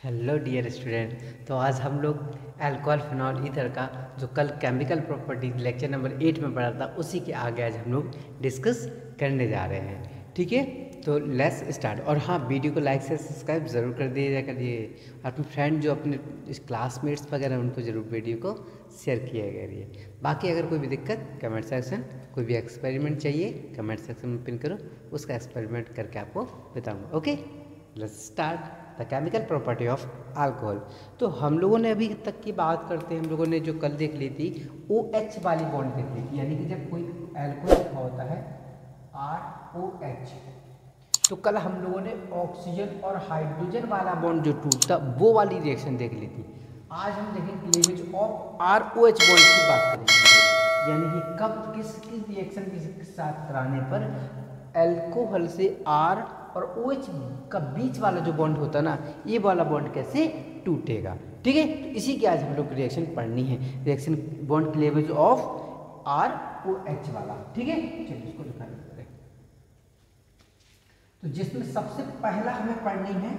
Hello dear student. तो आज हम लोग अल्कोहल फिनॉल ईथर का जो कल केमिकल प्रॉपर्टीज लेक्चर नंबर 8 में पढ़ा था उसी के आगे आज हम लोग डिस्कस करने जा रहे हैं। ठीक है, तो लेट्स स्टार्ट। और हाँ, वीडियो को लाइक से सब्सक्राइब ज़रूर कर दिया करिए। अपने फ्रेंड जो अपने क्लासमेट्स वगैरह उनको ज़रूर वीडियो को शेयर किया करिए। बाकी अगर कोई भी दिक्कत कमेंट सेक्शन, कोई भी एक्सपेरिमेंट चाहिए कमेंट सेक्शन में पिन करो, उसका एक्सपेरिमेंट करके आपको बताऊँगा। Okay, let's start the chemical property of alcohol. तो हम लोगों ने अभी तक की बात करते हैं, हम लोगों ने जो कल देख ली थी OH वाली बॉन्ड देख ली थी, यानी कि जब कोई अल्कोहल लिखा होता है ROH, तो कल हम लोगों ने ऑक्सीजन और हाइड्रोजन वाला बॉन्ड जो टूटता वो वाली रिएक्शन देख ली थी। आज हम देखेंगे क्लीवेज ऑफ ROH बॉन्ड की बात करेंगे, यानी कि कब किस रिएक्शन के साथ कराने पर अल्कोहल से R और OH का बीच वाला जो बॉन्ड होता है ना, ये वाला बॉन्ड कैसे टूटेगा। ठीक है, तो इसी की आज हम लोग रिएक्शन पढ़नी है, reaction bond cleavage of ROH वाला। ठीक है, चलिए इसको दिखा देते हैं। तो जिसमें सबसे पहला हमें पढ़नी है,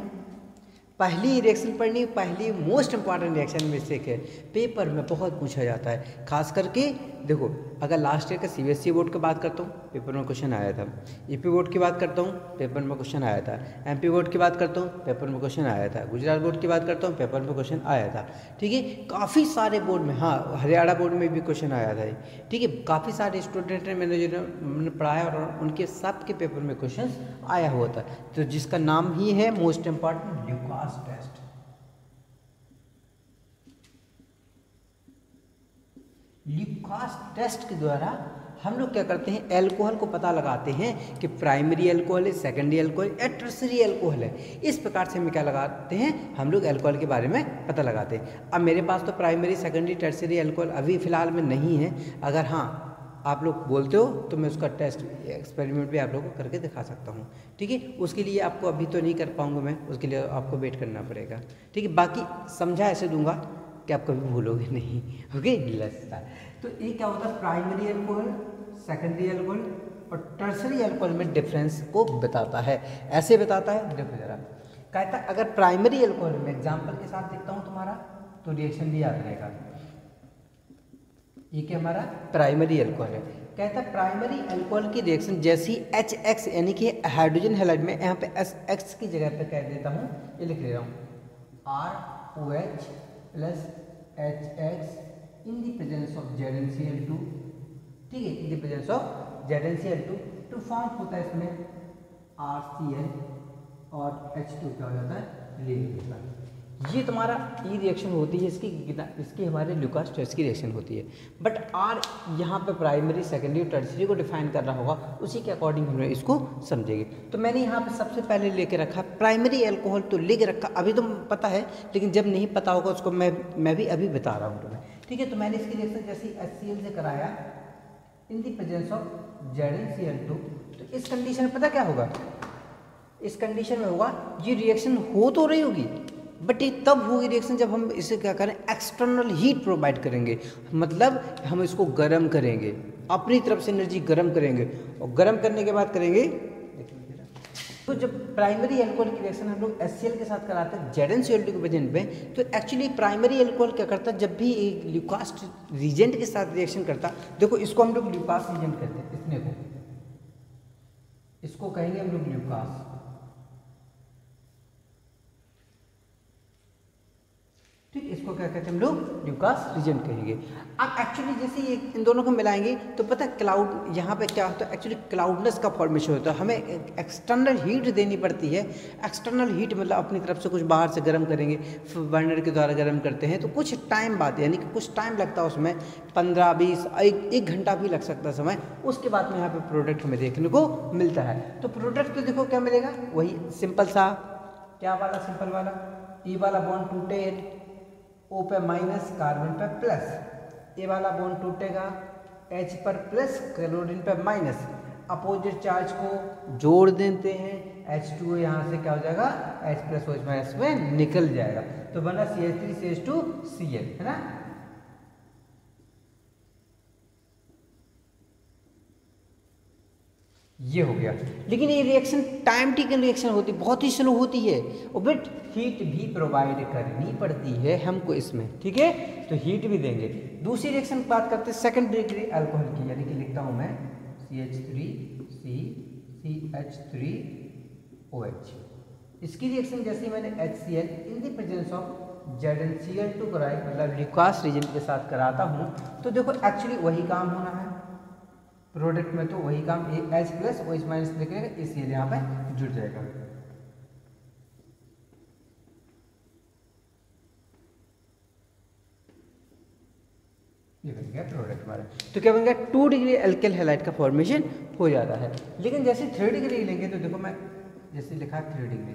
पहली रिएक्शन पढ़नी, पहली मोस्ट इंपॉर्टेंट रिएक्शन में से है, पेपर में बहुत पूछा जाता है। खास करके देखो, अगर लास्ट ईयर का CBSE बोर्ड की बात करता हूँ पेपर में क्वेश्चन आया था, EP बोर्ड की बात करता हूँ पेपर में क्वेश्चन आया था, MP बोर्ड की बात करता हूँ पेपर में क्वेश्चन आया था, गुजरात बोर्ड की बात करता हूँ पेपर में क्वेश्चन आया था। ठीक है, काफ़ी सारे बोर्ड में, हाँ हरियाणा बोर्ड में भी क्वेश्चन आया था। ठीक है, काफ़ी सारे स्टूडेंट ने मैंने पढ़ाया और उनके सब के पेपर में क्वेश्चन आया हुआ था। तो जिसका नाम ही है most important Lucas test. Lucas test के द्वारा हम लोग क्या करते हैं, अल्कोहल को पता लगाते हैं कि प्राइमरी अल्कोहल है, सेकेंडरी अल्कोहल या टर्सरी अल्कोहल है। इस प्रकार से हम क्या लगाते हैं, हम लोग अल्कोहल के बारे में पता लगाते हैं। अब मेरे पास तो प्राइमरी सेकेंडरी टर्सरी अल्कोहल अभी फ़िलहाल में नहीं है। अगर हाँ आप लोग बोलते हो तो मैं उसका टेस्ट एक्सपेरिमेंट भी आप लोगों को करके दिखा सकता हूँ। ठीक है, उसके लिए आपको अभी तो नहीं कर पाऊँगा मैं, उसके लिए आपको वेट करना पड़ेगा। ठीक है, बाकी समझा ऐसे दूंगा कि आप कभी भूलोगे नहीं। Okay, let's start. तो ये क्या होता है, प्राइमरी अल्कोहल, सेकेंडरी अल्कोहल और टर्सरी अल्कोहल में डिफरेंस को बताता है। ऐसे बताता है, देखो जरा, कहता है अगर प्राइमरी अल्कोहल में एग्जाम्पल के साथ देखता हूँ तुम्हारा, तो रिएक्शन भी याद रहेगा। ये क्या हमारा प्राइमरी अल्कोहल है। कहता है प्राइमरी अल्कोहल की रिएक्शन जैसी HX यानी कि हाइड्रोजन हैलाइड में, यहाँ पे SX की जगह पे कह देता हूँ, ये लिख ले रहा हूँ ROH plus HX in the presence of ZnCl2। ठीक है, in the presence of ZnCl2 तो फॉर्म होता है इसमें RCl और H2 क्या हो जाता है, लीविंग होता है। ये तुम्हारा ई रिएक्शन होती है, इसकी हमारे ल्यूकास टेस्ट की रिएक्शन होती है। बट R यहाँ पे प्राइमरी सेकेंडरी टर्सरी को डिफाइन कर रहा होगा, उसी के अकॉर्डिंग हम इसको समझेंगे। तो मैंने यहाँ पे सबसे पहले लेके रखा प्राइमरी अल्कोहल, तो लिख रखा, अभी तो पता है लेकिन जब नहीं पता होगा उसको मैं भी अभी बता रहा हूँ तुम्हें। ठीक है, तो मैंने इसकी रिएक्शन जैसे HCl से कराया in the presence of ZnCl2, तो इस कंडीशन में पता क्या होगा, इस कंडीशन में होगा ये रिएक्शन हो तो रही होगी, बट ये तब होगी रिएक्शन जब हम इसे क्या करें, एक्सटर्नल हीट प्रोवाइड करेंगे। मतलब हम इसको गर्म करेंगे, अपनी तरफ से एनर्जी गर्म करेंगे, और गर्म करने के बाद करेंगे। तो जब प्राइमरी अल्कोहल की रिएक्शन हम लोग HCl के साथ कराते हैं ZnCl2 के प्रेजेंट में, तो एक्चुअली प्राइमरी अल्कोहल क्या करता है, जब भी एक ल्यूकास रीजेंट के साथ रिएक्शन करता, देखो इसको हम लोग ल्यूकास रीजेंट कहते हैं, इतने को इसको कहेंगे हम लोग ल्यूकास। ठीक, इसको क्या कहते हैं हम लोग, ल्यूकास रीजेंट कहेंगे। अब एक्चुअली जैसे ये इन दोनों को मिलाएंगे तो पता है क्लाउड, यहाँ पे क्या होता है, एक्चुअली क्लाउडनेस का फॉर्मेशन होता है। हमें एक्सटर्नल हीट देनी पड़ती है। एक्सटर्नल हीट मतलब अपनी तरफ से कुछ बाहर से गर्म करेंगे, बर्नर के द्वारा गर्म करते हैं, तो कुछ टाइम बाद, यानी कि कुछ टाइम लगता है उसमें, 15-20 एक घंटा भी लग सकता है समय। उसके बाद में यहाँ पे प्रोडक्ट हमें देखने को मिलता है। तो प्रोडक्ट पे देखो क्या मिलेगा, वही सिंपल सा, क्या वाला, सिंपल वाला, ई वाला बॉन्ड टूटे, O पे माइनस, कार्बन पे प्लस, ए वाला बॉन्ड टूटेगा H पर प्लस, क्लोरीन पे माइनस, अपोजिट चार्ज को जोड़ देते हैं, H2O यहाँ से क्या हो जाएगा, H प्लस OH माइनस में निकल जाएगा, तो बना CH3CH2Cl, है ना। ये हो गया। लेकिन ये रिएक्शन टाइम टेकन रिएक्शन होती है, बहुत ही स्लो होती है और बिट हीट भी प्रोवाइड करनी पड़ती है हमको इसमें, ठीक है। तो हीट भी देंगे। दूसरी रिएक्शन की बात करते हैं सेकंड डिग्री अल्कोहल की, यानी कि लिखता हूँ मैं CH3CH3OH। इसकी रिएक्शन जैसे मैंने HCl in the presence of ZnCl2 कराई, मतलब ल्यूकास रीजन के साथ कराता हूँ, तो देखो एक्चुअली वही काम होना है प्रोडक्ट में, तो वही काम H प्लस OH माइनस निकलेगा, इसलिए यहाँ पे जुड़ जाएगा। ये बन गया प्रोडक्ट हमारा। तो क्या बन गया 2 डिग्री एल्केल हैलाइड का फॉर्मेशन हो जाता है। लेकिन जैसे 3 डिग्री लेंगे तो देखो मैं जैसे लिखा 3 डिग्री,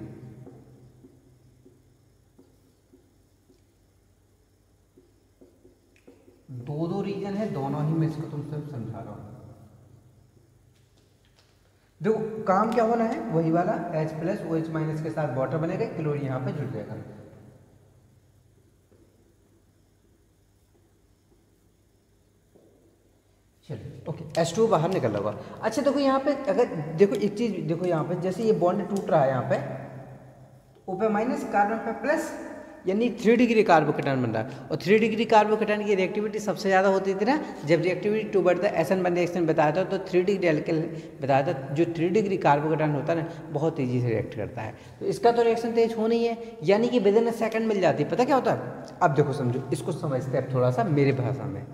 दो रीजन है, दोनों ही मैं इसको तुमसे समझा रहा हूँ। देखो काम क्या होना है, वही वाला H प्लस OH माइनस के साथ वाटर बनेगा, क्लोरीन यहाँ पे जुड़ जाएगा। चलिए ओके, H2 बाहर निकल रहा होगा। अच्छा देखो यहाँ पे अगर देखो एक चीज देखो, यहाँ पे जैसे ये बॉन्ड टूट रहा है, यहाँ पे O पे माइनस कार्बन पे प्लस, यानी 3 डिग्री कार्बोकेटायन बन रहा है। और 3 डिग्री कार्बोकेटायन की रिएक्टिविटी सबसे ज़्यादा होती थी ना, जब reactivity toward the SN1 reaction बताया था, तो 3 डिग्री एल्केल बताया था। जो 3 डिग्री कार्बोकेटायन होता है ना, बहुत तेज़ी से रिएक्ट करता है। तो इसका तो रिएक्शन तेज होना ही है, यानी कि विदिन अ सेकंड मिल जाती है। पता क्या होता है, अब देखो समझो, इसको समझते हैं थोड़ा सा मेरे भाषा में।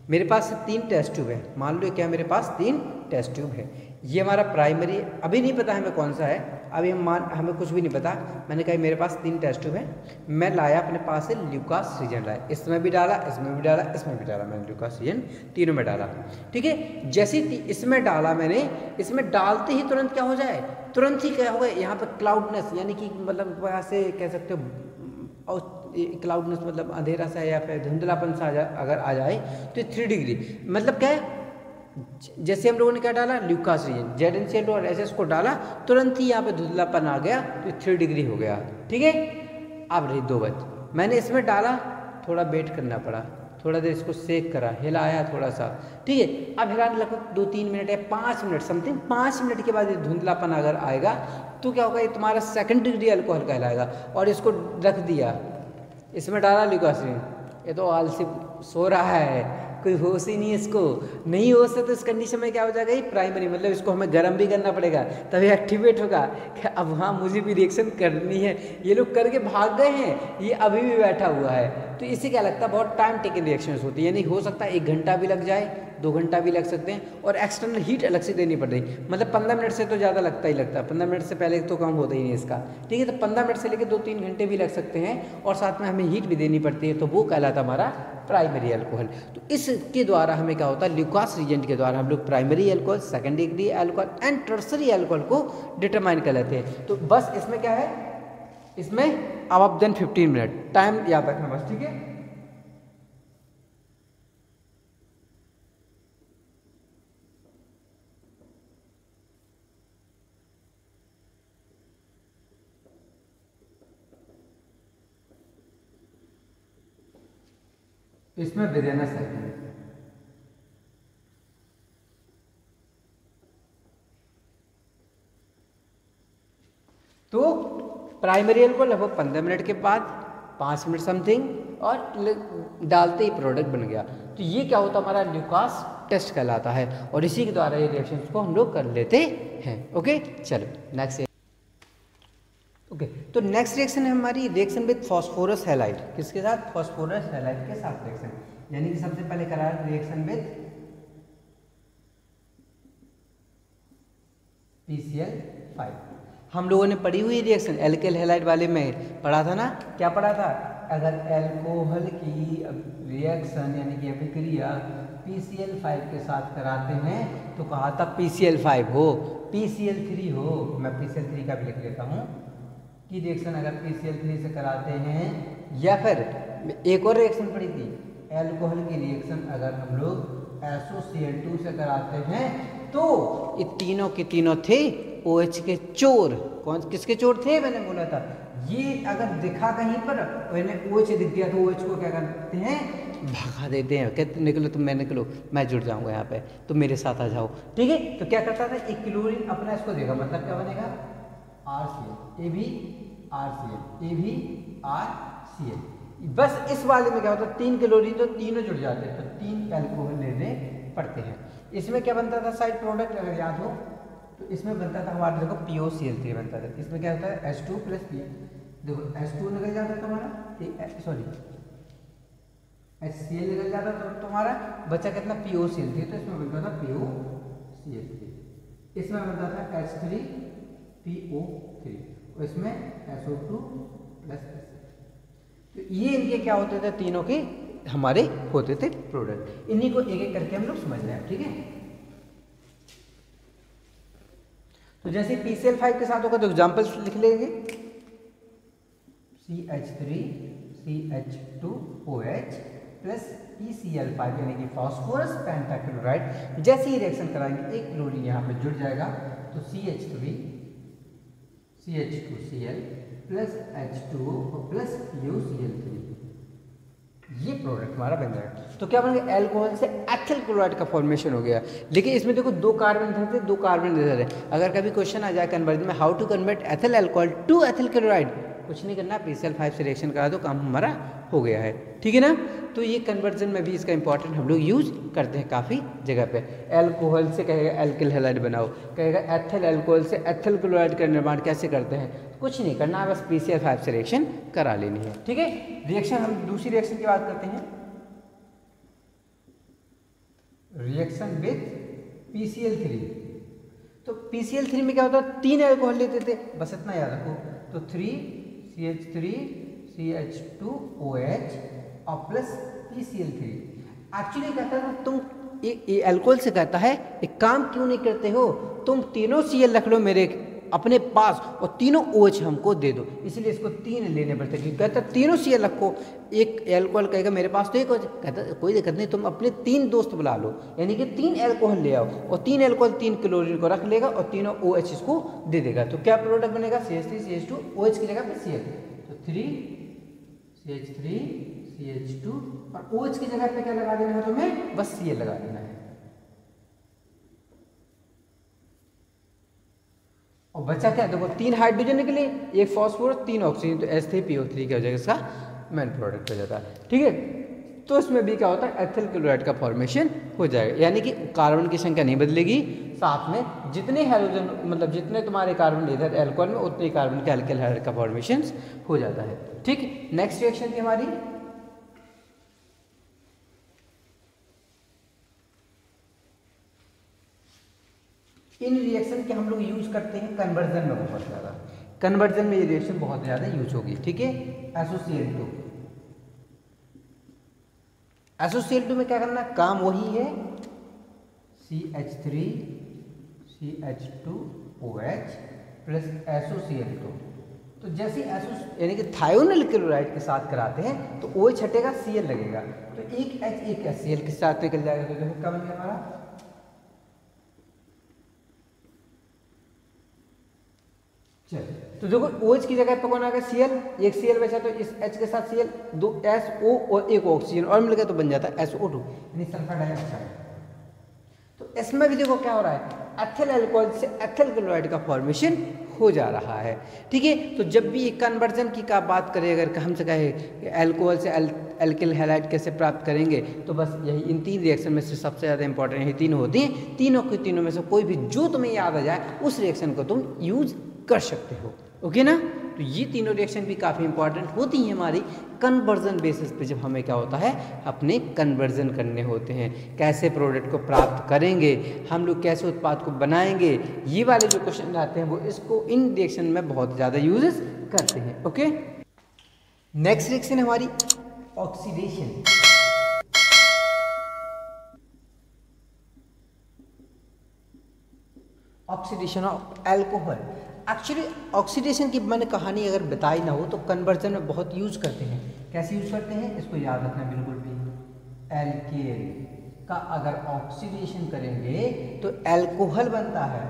मेरे पास 3 टेस्ट ट्यूब है, मान लो क्या मेरे पास 3 टेस्ट ट्यूब है। ये हमारा प्राइमरी, अभी नहीं पता हमें कौन सा है, अभी हमें कुछ भी नहीं पता। मैंने कहा मेरे पास 3 टेस्ट ट्यूब है, मैं लाया अपने पास से ल्यूकास रीजन लाया, इसमें भी डाला, इसमें भी डाला, इसमें भी डाला, मैंने ल्यूकास रीजन तीनों में डाला, ठीक है। जैसे इसमें डाला मैंने, इसमें डालते ही तुरंत क्या हो जाए, तुरंत ही क्या होगा, यहाँ पर क्लाउडनेस, यानी कि मतलब ऐसे कह सकते हो, और क्लाउडनेस मतलब अंधेरा सा या फिर धुंधलापन सा अगर आ जाए तो 3 डिग्री मतलब क्या है, जैसे हम लोगों ने क्या डाला ल्यूकास रीजन ZnCl2 और SS को डाला, तुरंत ही यहाँ पे धुंधलापन आ गया, तो 3 डिग्री हो गया, ठीक है। अब रही 2 बात, मैंने इसमें डाला, थोड़ा वेट करना पड़ा, थोड़ा देर इसको सेक करा, हिलाया थोड़ा सा, ठीक है। अब हिलाने लगभग 2-3 मिनट या 5 मिनट समथिंग, 5 मिनट के बाद ये धुंधलापन अगर आएगा तो क्या होगा, ये तुम्हारा सेकंड डिग्री अल्कोहल कहलाएगा। और इसको रख दिया, इसमें डाला ल्यूकास रीजन, ये तो आलसी सो रहा है, कोई होश ही नहीं है इसको, नहीं होश है तो इस कंडीशन में क्या हो जाएगा, ये प्राइमरी, मतलब इसको हमें गर्म भी करना पड़ेगा तभी एक्टिवेट होगा। अब हाँ मुझे भी रिएक्शन करनी है, ये लोग करके भाग गए हैं, ये अभी भी बैठा हुआ है, तो इससे क्या लगता है बहुत टाइम टेकन रिएक्शंस होती है, यानी हो सकता है 1 घंटा भी लग जाए, 2 घंटा भी लग सकते हैं, और एक्सटर्नल हीट अलग से देनी पड़ रही, मतलब 15 मिनट से तो ज़्यादा लगता ही लगता है, 15 मिनट से पहले तो काम होता ही नहीं इसका, ठीक है। तो 15 मिनट से लेकर 2-3 घंटे भी लग सकते हैं, और साथ में हमें हीट भी देनी पड़ती है, तो वो कहलाता हमारा प्राइमरी अल्कोहल। तो इसके द्वारा हमें क्या होता है, ल्यूकास रीजेंट के द्वारा हम लोग primary alcohol, second degree alcohol and tertiary alcohol को डिटरमाइन कर लेते हैं। तो बस इसमें क्या है, इसमें अब देन 15 मिनट टाइम याद रखना बस, ठीक है। इसमें विदिन अ सेकंड, तो प्राइमरी अल्कोहल लगभग 15 मिनट के बाद 5 मिनट समथिंग, और डालते ही प्रोडक्ट बन गया। तो ये क्या होता है, हमारा ल्यूकास टेस्ट कहलाता है, और इसी के द्वारा ये रिएक्शंस को हम लोग कर लेते हैं। ओके चलो नेक्स्ट। ओके तो नेक्स्ट रिएक्शन है हमारी रिएक्शन विद फॉस्फोरस हैलाइड। किसके साथ, फॉस्फोरस हैलाइड के साथ रिएक्शन, यानी कि सबसे पहले करा रिएक्शन विद PCl5। हम लोगों ने पढ़ी हुई रिएक्शन एल्केल हैलाइड वाले में पढ़ा था ना, क्या पढ़ा था, अगर एल्कोहल की रिएक्शन यानी कि अभिक्रिया PCl5 के साथ कराते हैं तो कहा था PCl5 हो, PCl3 हो, मैं PCl3 का भी लिख लेता हूँ कि रिएक्शन अगर PCl3 से कराते हैं, या फिर एक और रिएक्शन पढ़ी थी, एल्कोहल की रिएक्शन अगर हम लोग SOCl2 से कराते हैं तो ये तीनों के तीनों थे OH के चोर। कौन किसके चोर थे, मैंने बोला था, ये अगर दिखा कहीं पर मैंने OH दिख गया तो OH को क्या करते हैं, भगा देते हैं, कहते निकलो तुम, मैं निकलो, मैं जुड़ जाऊंगा यहाँ पे, तुम मेरे साथ आ जाओ। ठीक है, तो क्या करता था, एक क्लोरीन अपना इसको देगा, मतलब क्या बनेगा RCl, ए भी RCl, ए भी RCl। बस इस वाले में क्या होता है, 3 क्लोरीन तो तीनों जुड़ जाते हैं, तो 3 एल्कोहल लेने पड़ते हैं। इसमें क्या बनता था साइड प्रोडक्ट, अगर याद हो तो इसमें बनता था हमारा, देखो POCl3 बनता था। इसमें क्या होता है H2 + P, देखो H2 निकल जाता है तुम्हारा, सॉरी HCl निकल जाता तो तुम्हारा बचा कितना POCl3, तो इसमें बनता था POCl3, इसमें बनता था H3PO3 और इसमें SO2 + H। तो ये इनके क्या होते थे, तीनों के हमारे होते थे प्रोडक्ट। इन्हीं को एक एक करके हम लोग समझ रहे हैं। ठीक है, तो जैसे PCl5 के साथ होगा तो एग्जांपल्स लिख लेंगे, CH3 CH2OH + PCl5 यानी कि फास्फोरस पेंटाक्लोराइड। जैसे ही रिएक्शन कराएंगे एक क्लोरीन यहाँ पे जुड़ जाएगा, तो CH3 CH2Cl + H2O + POCl3, ये प्रोडक्ट हमारा बन जाएगा। तो क्या बन गया, एल्कोहल से एथिल क्लोराइड का फॉर्मेशन हो गया। लेकिन इसमें देखो 2 कार्बन थे, 2 कार्बन इधर है। अगर कभी क्वेश्चन आ जाए कन्वर्जन में, how to convert ethyl alcohol to ethyl chloride, कुछ नहीं करना, PCl5 से रिएक्शन करा दो, काम हमारा हो गया है। ठीक है ना, तो ये कन्वर्जन में भी इसका इंपॉर्टेंट हम लोग यूज करते हैं काफ़ी जगह पे। एल्कोहल से कहेगा एल्किल हैलाइड बनाओ, कहेगा एथिल अल्कोहल से एथिल क्लोराइड का निर्माण कैसे करते हैं, कुछ नहीं करना है, बस PCl5 से रिएक्शन करा लेनी है। ठीक है, रिएक्शन, हम दूसरी रिएक्शन की बात करते हैं, रिएक्शन विथ PCl3। तो PCl3 में क्या होता है, 3 एल्कोहल लेते थे, बस इतना याद रखो, तो 3CH3 CH2OH और प्लस PCl3। एक्चुअली कहता है तुम एल्कोहल से कहता है एक काम क्यों नहीं करते हो, तुम तीनों Cl रख लो मेरे अपने पास और तीनों OH हमको दे दो, इसलिए इसको 3 लेने पड़ते हैं। क्योंकि कहता तीनों Cl रखो, एक एल्कोहल कहेगा मेरे पास तो एक OH, कहता कोई दिक्कत नहीं, तुम अपने 3 दोस्त बुला लो, यानी कि 3 एल्कोहल ले आओ और 3 एल्कोहल 3 क्लोरीन को रख लेगा और तीनों OH इसको दे देगा। तो क्या प्रोडक्ट बनेगा, CH3 CH2 OH की जगह पे Cl, तो 3CH3 CH2 और OH की जगह पे क्या लगा देना है तुम्हें, बस Cl लगा देना है। और बचा क्या, देखो 3 हाइड्रोजन निकले, 1 फॉस्फोरस 3 ऑक्सीजन, तो H3PO3 क्या हो जाएगा, इसका मेन प्रोडक्ट हो जाता है। ठीक है, तो इसमें भी क्या होता है, एथिल क्लोराइड का फॉर्मेशन हो जाएगा, यानी कि कार्बन की संख्या नहीं बदलेगी, साथ में जितने हाइड्रोजन मतलब जितने तुम्हारे कार्बन इधर एल्कोहल में, उतने कार्बन के एल्किल हाइड्राइड का फॉर्मेशन हो जाता है। ठीक, नेक्स्ट रिएक्शन थी हमारी इन रिएक्शन के हम लोग यूज करते हैं कन्वर्जन में बहुत ज़्यादा, कन्वर्जन में ये रिएक्शन बहुत ज़्यादा यूज होगी। ठीक है, SOCl2, SOCl2 में क्या करना, काम वही है, CH3 CH2OH + SOCl2। तो जैसे यानी कि थायोनिल क्लोराइड के साथ कराते हैं तो OH हटेगा, Cl लगेगा, तो एक H एक HCl के साथ निकल जाएगा। तो देखो क्या बन गया हमारा, चल तो देखो OH की जगह पे कौन आ गया, Cl, एक Cl बचा, तो इस H के साथ Cl, 2 SO और एक ऑक्सीजन और मिल गया तो बन जाता है SO2 यानी सल्फर डाइऑक्साइड। तो इसमें भी देखो क्या हो रहा है, एथिल अल्कोहल से एथिल क्लोराइड का फॉर्मेशन हो जा रहा है। ठीक है, तो जब भी कन्वर्जन की का बात करें, अगर हमसे कहे अल्कोहल से एल्किल हैलाइड कैसे प्राप्त करेंगे, तो बस यही इन 3 रिएक्शन में से सबसे ज़्यादा इंपॉर्टेंट यही 3 होती हैं। तीनों के तीनों में से कोई भी जो तुम्हें याद आ जाए उस रिएक्शन को तुम यूज कर सकते हो। ओके ना, तो ये तीनों रिएक्शन भी काफ़ी इंपॉर्टेंट होती हैं हमारी कन्वर्जन बेसिस पे, जब हमें क्या होता है अपने कन्वर्जन करने होते हैं, कैसे प्रोडक्ट को प्राप्त करेंगे हम लोग, कैसे उत्पाद को बनाएंगे, ये वाले जो क्वेश्चन आते हैं वो इसको इन रिएक्शन में बहुत ज़्यादा यूज करते हैं। ओके, नेक्स्ट रिएक्शन हमारी oxidation. Oxidation of alcohol, actually oxidation की मैंने कहानी अगर बताई ना हो तो कन्वर्जन में बहुत यूज करते हैं। कैसे यूज करते हैं इसको याद रखना बिल्कुल भी, एल्केन का अगर ऑक्सीडेशन करेंगे तो एल्कोहल बनता है,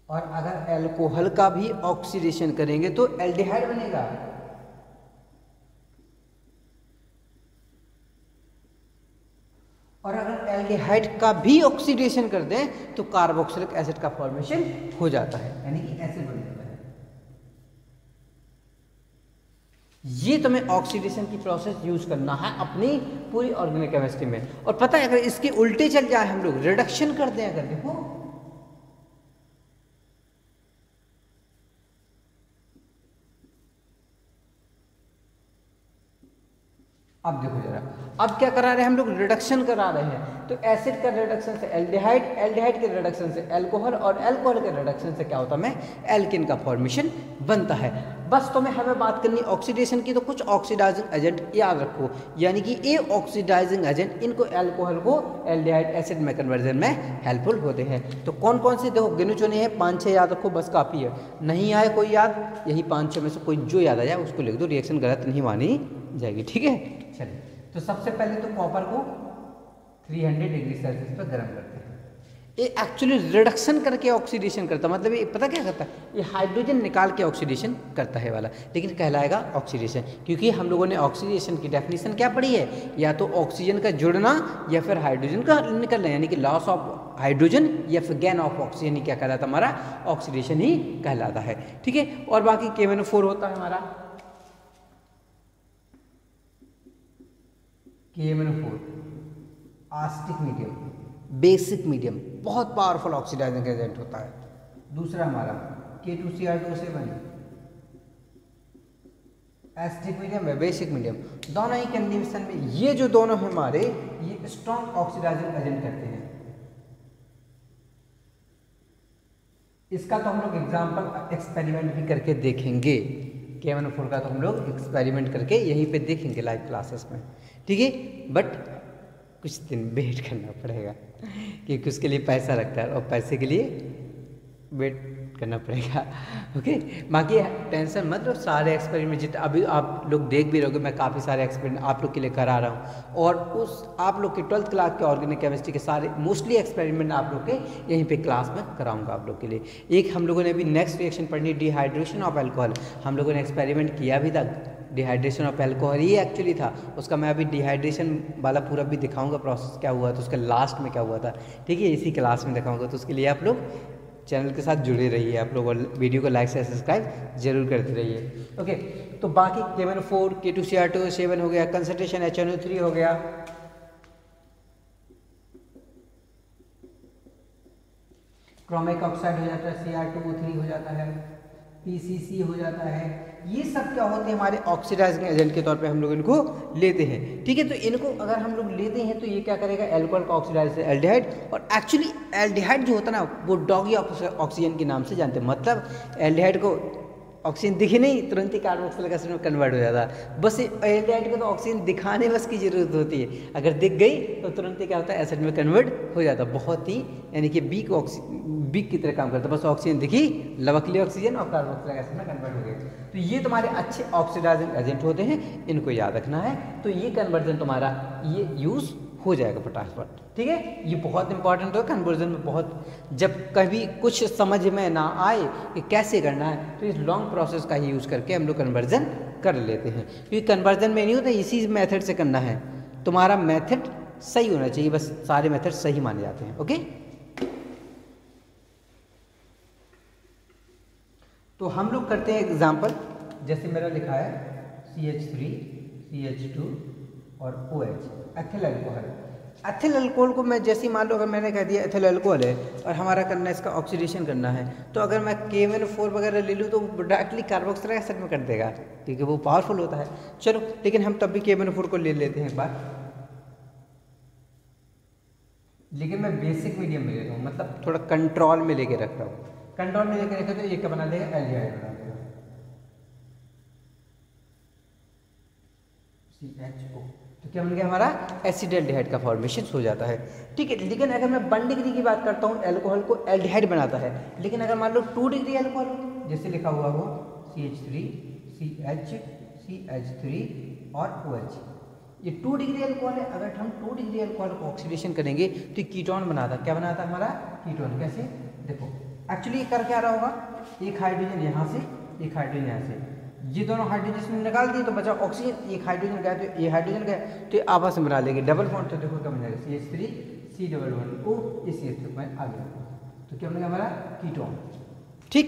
और अगर एल्कोहल का भी ऑक्सीडेशन करेंगे तो एल्डिहाइड बनेगा। एल्डिहाइड का भी ऑक्सीडेशन कर दें तो कार्बोक्सिलिक एसिड का फॉर्मेशन हो जाता है, यानी कि एसिड बन जाता है। ये तुम्हें ऑक्सीडेशन की प्रोसेस यूज करना है अपनी पूरी ऑर्गेनिक केमिस्ट्री में। और पता है अगर इसके उल्टे चल जाए हम लोग, रिडक्शन कर दें अगर, देखो अब देखो जरा, अब क्या करा रहे हैं हम लोग, रिडक्शन करा रहे हैं। तो एसिड का रिडक्शन से एल्डिहाइड, एल्डिहाइड के रिडक्शन से अल्कोहल, और अल्कोहल के रिडक्शन से क्या होता है, एल्किन का फॉर्मेशन बनता है। बस तो हमें बात करनी ऑक्सीडेशन की, तो कुछ ऑक्सीडाइजिंग एजेंट याद रखो, यानी कि ये ऑक्सीडाइजिंग एजेंट इनको अल्कोहल को एल्डिहाइड एसिड में कन्वर्जन में हेल्पफुल होते हैं। तो कौन कौन से देखो गिनो चुने हैं, 5-6 याद रखो, बस काफ़ी है। नहीं आए कोई याद, यही 5-6 में से कोई जो याद आ जाए उसको लिख दो, रिएक्शन गलत नहीं मानी जाएगी, ठीक है। चलिए, तो सबसे पहले तो कॉपर को 300 डिग्री सेल्सियस पर गर्म करते हैं। ये एक्चुअली रिडक्शन करके ऑक्सीडेशन करता है, मतलब ये पता क्या करता है, ये हाइड्रोजन निकाल के ऑक्सीडेशन करता है वाला, लेकिन कहलाएगा ऑक्सीडेशन, क्योंकि हम लोगों ने ऑक्सीडेशन की डेफिनेशन क्या पढ़ी है, या तो ऑक्सीजन का जुड़ना या फिर हाइड्रोजन का निकलना, यानी कि लॉस ऑफ हाइड्रोजन या फिर गेन ऑफ ऑक्सीजन ही क्या कहलाता है, हमारा ऑक्सीडेशन ही कहलाता है, ठीक है। और बाकी KMnO4 होता है हमारा, KMnO4 आस्टिक मीडियम, बेसिक मीडियम, बहुत पावरफुल ऑक्सीडाइजिंग एजेंट होता है। दूसरा हमारा K2Cr2O7 एसिडिक मीडियम है, बेसिक मीडियम, दोनों ही कंडीशन में ये जो दोनों हमारे ये स्ट्रॉन्ग ऑक्सीडाइजिंग एजेंट करते हैं। इसका तो हम लोग एग्जाम्पल एक्सपेरिमेंट भी करके देखेंगे, KMnO4 का तो हम लोग एक्सपेरिमेंट करके यहीं पे देखेंगे लाइव क्लासेस में, ठीक है। बट कुछ दिन वेट करना पड़ेगा, क्योंकि उसके लिए पैसा लगता है और पैसे के लिए वेट करना पड़ेगा, ओके। बाकी टेंशन मत लो, सारे एक्सपेरिमेंट जितने अभी आप लोग देख भी रहोगे, मैं काफ़ी सारे एक्सपेरिमेंट आप लोग के लिए करा रहा हूँ, और उस आप लोग के 12th क्लास के ऑर्गेनिक केमिस्ट्री के सारे मोस्टली एक्सपेरिमेंट आप लोग के यहीं पे क्लास में कराऊंगा आप लोग के लिए। एक हम लोगों ने अभी नेक्स्ट रिएक्शन पढ़नी, डिहाइड्रेशन ऑफ अल्कोहल, हम लोगों ने एक्सपेरिमेंट किया भी था, dehydration of alcohol he actually था उसका, मैं अभी डिहाइड्रेशन वाला पूरा भी दिखाऊंगा प्रोसेस क्या हुआ, तो उसका लास्ट में क्या हुआ था, ठीक है, इसी क्लास में दिखाऊंगा। तो उसके लिए आप लोग चैनल के साथ जुड़े रहिए, आप लोग वीडियो को लाइक से सब्सक्राइब जरूर करते रहिए, ओके। तो बाकी KMnO4, K2Cr2O7 हो गया, कंसंट्रेशन HNO3 हो गया, क्रोमिक ऑक्साइड हो जाता है, Cr2O3 हो जाता है, PCC हो जाता है, ये सब क्या होते हैं हमारे ऑक्सीडाइजिंग एजेंट के तौर पे हम लोग इनको लेते हैं, ठीक है। तो इनको अगर हम लोग लेते हैं तो ये क्या करेगा, अल्कोहल का ऑक्सीडाइज से एल्डिहाइड, और एक्चुअली एल्डिहाइड जो होता है ना वो डॉगी ऑक्सीजन के नाम से जानते हैं, मतलब एल्डिहाइड को ऑक्सीजन दिखे नहीं तुरंत ही कार्बोक्सिलिक एसिड में कन्वर्ट हो जाता है, बस एल्डिहाइड को तो ऑक्सीजन दिखाने बस की जरूरत होती है, अगर दिख गई तो तुरंत ही क्या होता है, एसिड में कन्वर्ट हो जाता है, बहुत ही यानी कि बीक की तरह काम करता है, बस ऑक्सीजन दिखी लवकली ऑक्सीजन और कार्बोक्सिलिक एसिड में कन्वर्ट हो गए। तो ये तुम्हारे अच्छे ऑक्सीडाइजिंग एजेंट होते हैं, इनको याद रखना है, तो ये कन्वर्जन तुम्हारा ये यूज़ हो जाएगा फटाफट, ठीक है। ये बहुत इंपॉर्टेंट है कन्वर्जन में, बहुत जब कभी कुछ समझ में ना आए कि कैसे करना है तो इस लॉन्ग प्रोसेस का ही यूज़ करके हम लोग कन्वर्जन कर लेते हैं, क्योंकि कन्वर्जन में नहीं होता, इसी मेथड से करना है, तुम्हारा मेथड सही होना चाहिए, बस सारे मेथड सही माने जाते हैं, ओके। तो हम लोग करते हैं एग्जाम्पल, जैसे मेरा लिखा है CH3 CH2 और OH, ethyl alcohol. Ethyl alcohol को मैं जैसे मान लो अगर मैंने कह दिया एथिल अल्कोहल है और हमारा करना है इसका ऑक्सीडेशन करना है, तो अगर मैं KMnO4 वगैरह ले लूँ तो डायरेक्टली कार्बोक्सिलिक एसिड में कर देगा, क्योंकि वो पावरफुल होता है। चलो, लेकिन हम तब भी KMnO4 को ले लेते हैं एक बार, लेकिन मैं बेसिक मीडियम में लेता हूँ, मतलब थोड़ा कंट्रोल में लेके रखता हूँ, कंट्रोल में लेके रखा तो ये क्या बना देगा, एल्डिहाइड बना देगा, CHO। तो क्या बन गया हमारा, एसिडल्डिहाइड का फॉर्मेशन हो जाता है, ठीक है। लेकिन अगर मैं 1 डिग्री की बात करता हूँ, अल्कोहल को एल्डिहाइड बनाता है, लेकिन अगर मान लो 2 डिग्री अल्कोहल हो, जैसे लिखा हुआ हो CH3 CH CH3 और OH, ये 2 डिग्री अल्कोहल है, अगर हम 2 डिग्री अल्कोहल को ऑक्सीडेशन करेंगे तो ये कीटोन बनाता, क्या बनाता हमारा, कीटोन। कैसे, देखो एक्चुअली ये कर क्या रहा होगा, एक हाइड्रोजन यहाँ से, एक हाइड्रोजन यहाँ से, ये दोनों हाइड्रोजन निकाल दिए तो बचा ऑक्सीजन, एक हाइड्रोजन गया तो ये हाइड्रोजन गया तो ये आपस में बना लेंगे डबल बॉन्ड, तो देखो क्या बन जाएगा CH3 C++O ये CH3 पॉइंट आ गया, तो क्या बनेगा हमारा कीटोन। ठीक,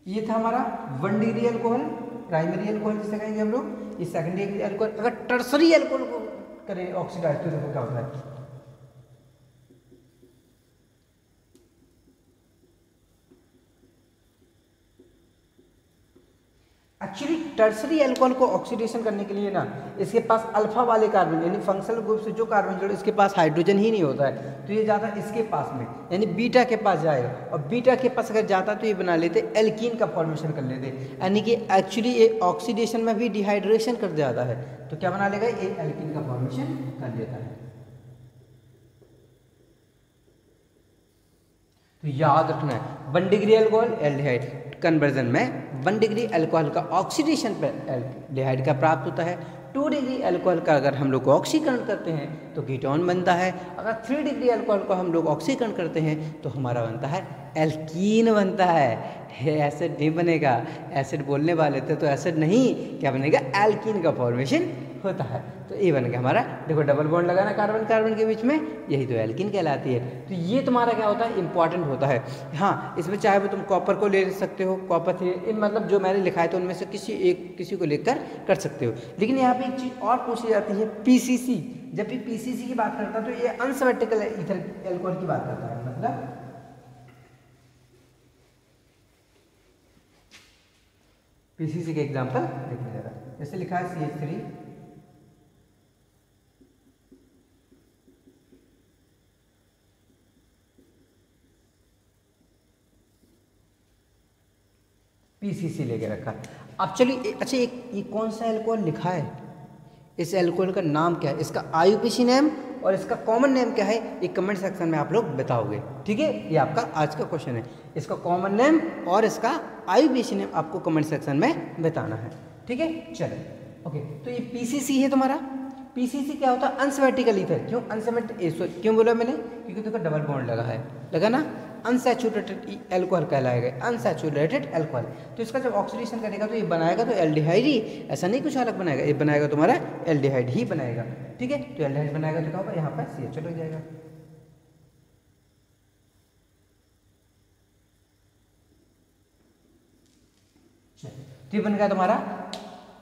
ये था हमारा 1 डिग्री अल्कोहल, प्राइमरी अल्कोहल जिसे कहेंगे हम लोग। ये सेकेंडरी अल्कोहल। अगर टर्सरी अल्कोहल को करें ऑक्सीडाइज तो देखो क्या होता है। एक्चुअली टर्सरी अल्कोहल को ऑक्सीडेशन करने के लिए ना इसके पास अल्फा वाले कार्बन यानी फंक्शनल ग्रुप से जो कार्बन जोड़े इसके पास हाइड्रोजन ही नहीं होता है, तो ये ज़्यादा इसके पास में यानी बीटा के पास जाएगा, और बीटा के पास अगर जाता तो ये बना लेते एल्कीन का फॉर्मेशन कर लेते, यानी कि एक्चुअली ये ऑक्सीडेशन में भी डिहाइड्रेशन कर जाता है, तो क्या बना लेगा ये एल्कीन का फॉर्मेशन कर लेता है। तो याद रखना है 1 डिग्री अल्कोहल एल्डिहाइड कन्वर्जन में 1 डिग्री अल्कोहल का ऑक्सीडेशन पर एल्डिहाइड का प्राप्त होता है। 2 डिग्री अल्कोहल का अगर हम लोग ऑक्सीकरण करते हैं तो कीटोन बनता है। अगर 3 डिग्री अल्कोहल को हम लोग ऑक्सीकरण करते हैं तो हमारा बनता है एल्कीन बनता है। एसिड नहीं बनेगा, एसिड बोलने वाले थे तो एसिड नहीं, क्या बनेगा एल्कीन का फॉर्मेशन होता है। तो ये बन गया हमारा, देखो डबल बॉन्ड लगाना कार्बन कार्बन के बीच में, यही तो एल्कीन कहलाती है। तो ये तुम्हारा क्या होता है इंपॉर्टेंट होता है। हाँ, इसमें चाहे वो तुम कॉपर को ले सकते हो, कॉपर थे मतलब जो मैंने लिखा है तो उनमें से किसी को लेकर कर सकते हो। लेकिन यहाँ पे एक चीज़ और पूछी जाती है पीसीसी। जब भी पीसीसी की बात करता है तो ये अनसिमेट्रिकल ईथर एल्कोहल की बात करता है। मतलब पीसीसी के एग्जाम्पल देखने जा रहा है, जैसे लिखा है CH3 पीसीसी लेके रखा। अब चलिए अच्छा ये कौन सा अल्कोहल लिखा है, इस अल्कोहल का नाम क्या है, इसका आईयूपीएसी नेम और इसका कॉमन नेम क्या है, ये कमेंट सेक्शन में आप लोग बताओगे। ठीक है, ये आपका आज का क्वेश्चन है। इसका कॉमन नेम और इसका आईयूपीएसी नेम आपको कमेंट सेक्शन में बताना है। ठीक है, चलो ओके। तो ये पीसीसी है तुम्हारा। पीसीसी क्या होता है अनसिमेट्रिकल ईथर। क्यों अनसिमेट्रिक क्यों बोला मैंने, क्योंकि देखो डबल बॉन्ड लगा ना, अनसैचुरेटेड एल्कोहल कहलाएगा, अनसैचुरेटेड एल्कोहल। तो इसका जब ऑक्सीडेशन करेगा तो ये बनाएगा तो एल्डिहाइड ही, ऐसा नहीं कुछ अलग बनाएगा, ये बनाएगा तुम्हारा एल्डिहाइड ही बनाएगा। ठीक है, तो एल्डिहाइड बनाएगा तो क्या होगा यहाँ पर CH लग जाएगा। तो ये बन गया तुम्हारा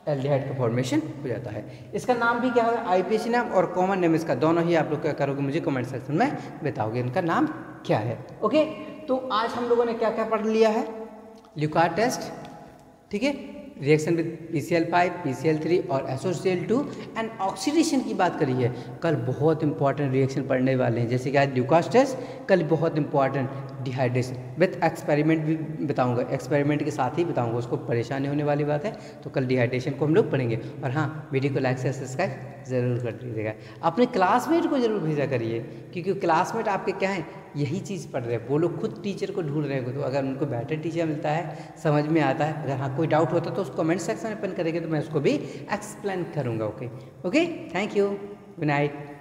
एल्डिहाइड का फॉर्मेशन हो जाता है। इसका नाम भी क्या होगा आईयूपीएसी नाम और कॉमन नेम, इसका दोनों ही आप लोग क्या करोगे मुझे कमेंट सेक्शन में बताओगे इनका नाम क्या है। ओके, तो आज हम लोगों ने क्या क्या पढ़ लिया है, ल्यूकार्ट टेस्ट, ठीक है, रिएक्शन विद PCl5, PCl3 और SOCl2 एंड ऑक्सीडेशन की बात करी है। कल बहुत इंपॉर्टेंट रिएक्शन पढ़ने वाले हैं, जैसे कि आज ल्यूकार्ट टेस्ट, कल बहुत इंपॉर्टेंट डिहाइड्रेशन विथ एक्सपेरिमेंट भी बताऊंगा, एक्सपेरिमेंट के साथ ही बताऊंगा, उसको परेशानी होने वाली बात है। तो कल डिहाइड्रेशन को हम लोग पढ़ेंगे। और हाँ, वीडियो को लाइक से सब्सक्राइब ज़रूर कर दीजिएगा, अपने क्लासमेट को ज़रूर भेजा करिए, क्योंकि क्लासमेट आपके क्या हैं यही चीज़ पढ़ रहे हैं, वो लोग खुद टीचर को ढूंढ रहे हो। तो अगर उनको बेटर टीचर मिलता है, समझ में आता है, अगर हाँ कोई डाउट होता है तो उसको कमेंट सेक्शन में पिन करेंगे तो मैं उसको भी एक्सप्लेन करूँगा। Okay, thank you, good night.